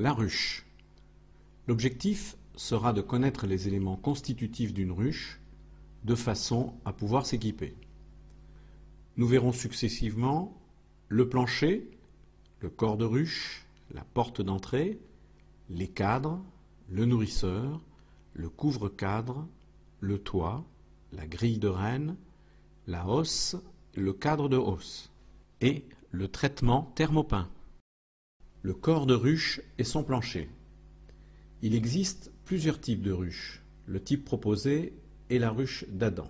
La ruche. L'objectif sera de connaître les éléments constitutifs d'une ruche de façon à pouvoir s'équiper. Nous verrons successivement le plancher, le corps de ruche, la porte d'entrée, les cadres, le nourrisseur, le couvre-cadre, le toit, la grille de renne, la hausse, le cadre de hausse et le traitement thermopin. Le corps de ruche et son plancher. Il existe plusieurs types de ruches. Le type proposé est la ruche d'Adam.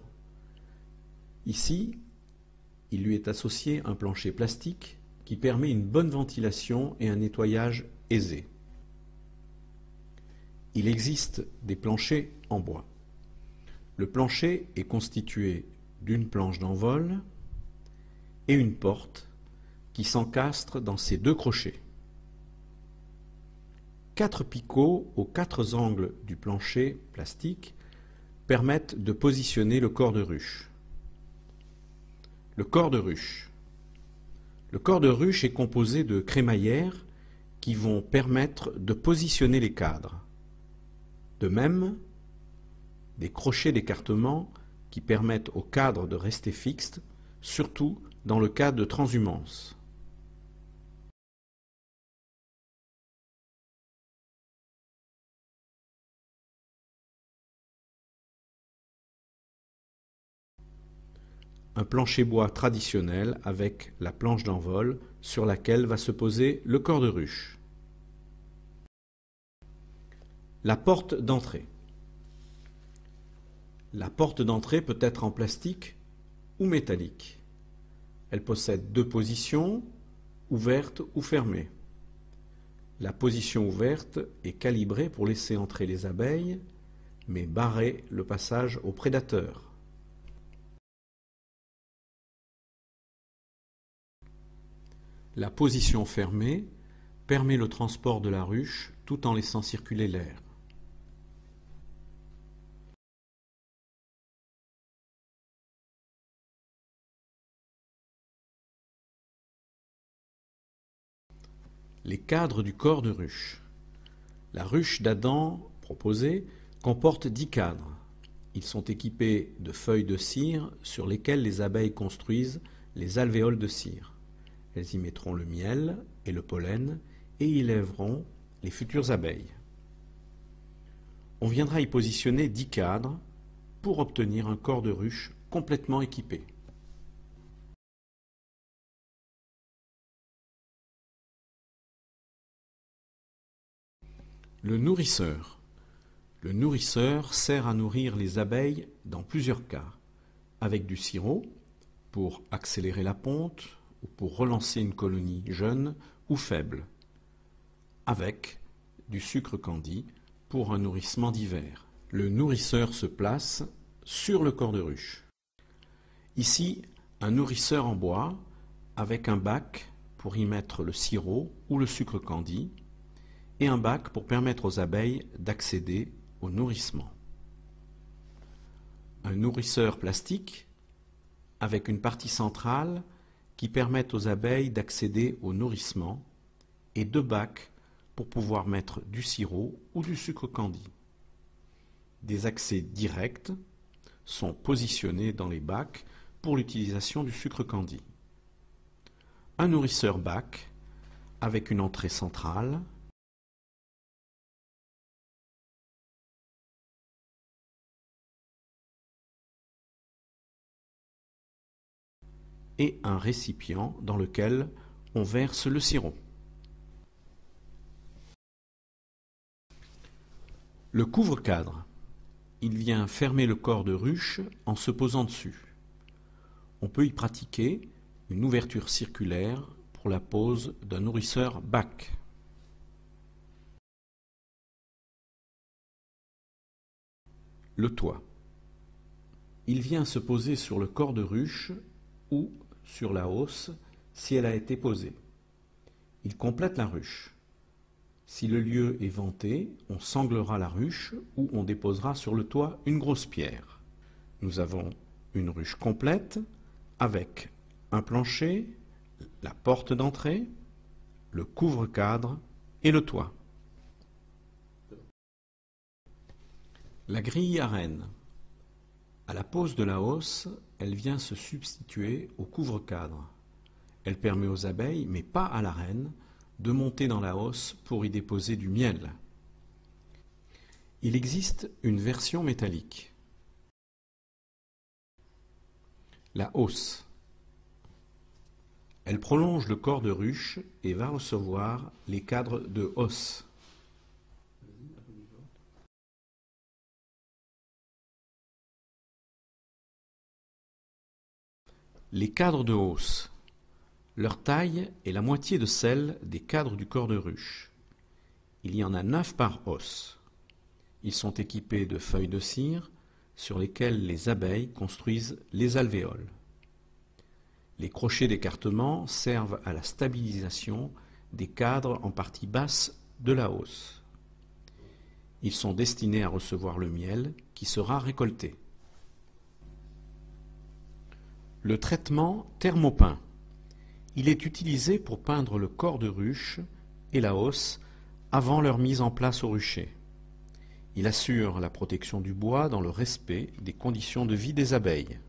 Ici, il lui est associé un plancher plastique qui permet une bonne ventilation et un nettoyage aisé. Il existe des planchers en bois. Le plancher est constitué d'une planche d'envol et une porte qui s'encastre dans ses deux crochets. 4 picots aux 4 angles du plancher plastique permettent de positionner le corps de ruche. Le corps de ruche. Le corps de ruche est composé de crémaillères qui vont permettre de positionner les cadres. De même, des crochets d'écartement qui permettent aux cadres de rester fixes, surtout dans le cas de transhumance. Un plancher bois traditionnel avec la planche d'envol sur laquelle va se poser le corps de ruche. La porte d'entrée. La porte d'entrée peut être en plastique ou métallique. Elle possède 2 positions, ouverte ou fermée. La position ouverte est calibrée pour laisser entrer les abeilles, mais barrer le passage aux prédateurs. La position fermée permet le transport de la ruche tout en laissant circuler l'air. Les cadres du corps de ruche. La ruche d'Adam proposée comporte 10 cadres. Ils sont équipés de feuilles de cire sur lesquelles les abeilles construisent les alvéoles de cire. Elles y mettront le miel et le pollen et y élèveront les futures abeilles. On viendra y positionner 10 cadres pour obtenir un corps de ruche complètement équipé. Le nourrisseur. Le nourrisseur sert à nourrir les abeilles dans plusieurs cas, avec du sirop pour accélérer la ponte ou pour relancer une colonie jeune ou faible, avec du sucre candi pour un nourrissement d'hiver. Le nourrisseur se place sur le corps de ruche. Ici, un nourrisseur en bois avec un bac pour y mettre le sirop ou le sucre candi et un bac pour permettre aux abeilles d'accéder au nourrissement. Un nourrisseur plastique avec une partie centrale qui permet aux abeilles d'accéder au nourrissement et 2 bacs pour pouvoir mettre du sirop ou du sucre candi. Des accès directs sont positionnés dans les bacs pour l'utilisation du sucre candi. Un nourrisseur bac avec une entrée centrale et un récipient dans lequel on verse le sirop. Le couvre-cadre. Il vient fermer le corps de ruche en se posant dessus. On peut y pratiquer une ouverture circulaire pour la pose d'un nourrisseur bac. Le toit. Il vient se poser sur le corps de ruche ou sur la hausse si elle a été posée. Il complète la ruche. Si le lieu est venté, on sanglera la ruche ou on déposera sur le toit une grosse pierre. Nous avons une ruche complète avec un plancher, la porte d'entrée, le couvre-cadre et le toit. La grille à reine. À la pose de la hausse, elle vient se substituer au couvre-cadre. Elle permet aux abeilles, mais pas à la reine, de monter dans la hausse pour y déposer du miel. Il existe une version métallique. La hausse. Elle prolonge le corps de ruche et va recevoir les cadres de hausse. Les cadres de hausse. Leur taille est la moitié de celle des cadres du corps de ruche. Il y en a 9 par hausse. Ils sont équipés de feuilles de cire sur lesquelles les abeilles construisent les alvéoles. Les crochets d'écartement servent à la stabilisation des cadres en partie basse de la hausse. Ils sont destinés à recevoir le miel qui sera récolté. Le traitement thermopeint. Il est utilisé pour peindre le corps de ruche et la hausse avant leur mise en place au rucher. Il assure la protection du bois dans le respect des conditions de vie des abeilles.